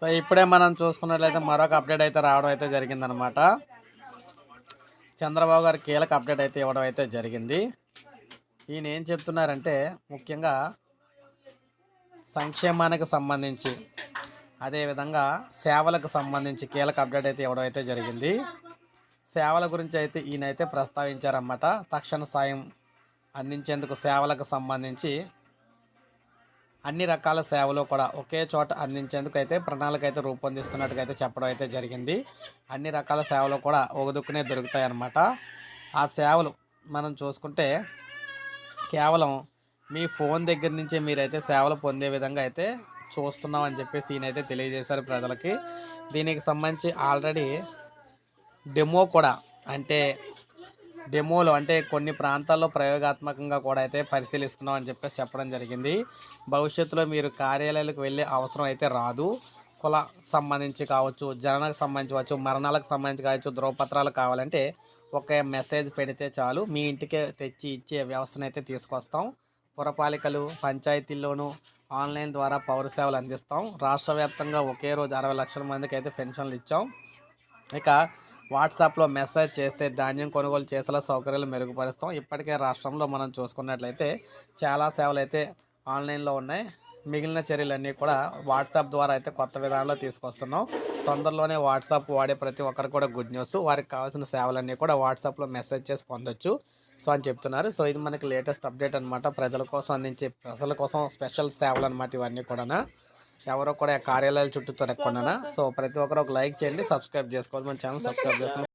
So ఇప్పుడే మనం చూసుకున్నట్లయితే మరొక అప్డేట్ అయితే రావడం అయితే జరిగిందనమాట. చంద్రబాబు గారు కీలక అప్డేట్ అయితే ఇవ్వడం అయితే జరిగింది. ఈయన ఏం చెప్తున్నారంటే ముఖ్యంగా సంక్షేమానికి సంబంధించి అదేవిధంగా సేవలకు సంబంధించి కీలక అప్డేట్ అయితే ఇవ్వడం అయితే జరిగింది. సేవల గురించి అయితే ఈయనైతే ప్రస్తావించారన్నమాట. తక్షణ సాయం అందించేందుకు సేవలకు సంబంధించి అన్ని రకాల సేవలు కూడా ఒకే చోట అందించేందుకు అయితే ప్రణాళిక అయితే రూపొందిస్తున్నట్టుగా అయితే చెప్పడం అయితే జరిగింది. అన్ని రకాల సేవలు కూడా ఒక దుక్కునే దొరుకుతాయి అన్నమాట. ఆ సేవలు మనం చూసుకుంటే కేవలం మీ ఫోన్ దగ్గర నుంచే మీరైతే సేవలు పొందే విధంగా అయితే చూస్తున్నాం అని చెప్పేసి ఈయనైతే తెలియజేశారు ప్రజలకి. దీనికి సంబంధించి ఆల్రెడీ డెమో కూడా డెమోలు అంటే కొన్ని ప్రాంతాల్లో ప్రయోగాత్మకంగా కూడా అయితే పరిశీలిస్తున్నాం అని చెప్పేసి చెప్పడం జరిగింది. భవిష్యత్తులో మీరు కార్యాలయాలకు వెళ్ళే అవసరం అయితే రాదు. కుల సంబంధించి కావచ్చు, జననకు సంబంధించి కావచ్చు, మరణాలకు సంబంధించి కావచ్చు, ధ్రువపత్రాలు కావాలంటే ఒక మెసేజ్ పెడితే చాలు మీ ఇంటికే తెచ్చి ఇచ్చే వ్యవస్థను అయితే తీసుకొస్తాం. పురపాలికలు పంచాయతీల్లోనూ ఆన్లైన్ ద్వారా పౌర సేవలు అందిస్తాం. రాష్ట్ర వ్యాప్తంగా ఒకే రోజు 60 లక్షల మందికి అయితే పెన్షన్లు ఇచ్చాం. ఇక వాట్సాప్లో మెసేజ్ చేస్తే ధాన్యం కొనుగోలు చేసేలా సౌకర్యాలు మెరుగుపరుస్తాం. ఇప్పటికే రాష్ట్రంలో మనం చూసుకున్నట్లయితే చాలా సేవలు అయితే ఆన్లైన్లో ఉన్నాయి. మిగిలిన చర్యలన్నీ కూడా వాట్సాప్ ద్వారా అయితే కొత్త విధానంలో తీసుకొస్తున్నాం. తొందరలోనే వాట్సాప్ వాడే ప్రతి ఒక్కరు కూడా గుడ్ న్యూస్. వారికి కావాల్సిన సేవలన్నీ కూడా వాట్సాప్లో మెసేజ్ చేసి పొందొచ్చు సో అని చెప్తున్నారు. సో ఇది మనకి లేటెస్ట్ అప్డేట్ అనమాట. ప్రజల కోసం అందించే ప్రజల కోసం స్పెషల్ సేవలు అనమాట ఇవన్నీ కూడా. ఎవరో కూడా కార్యాలయాల చుట్టూ తిరగకుండా. సో ప్రతి ఒక్కరు ఒక లైక్ చేయండి, సబ్స్క్రైబ్ చేసుకోవాలి, మన ఛానల్ సబ్స్క్రైబ్ చేసుకోండి.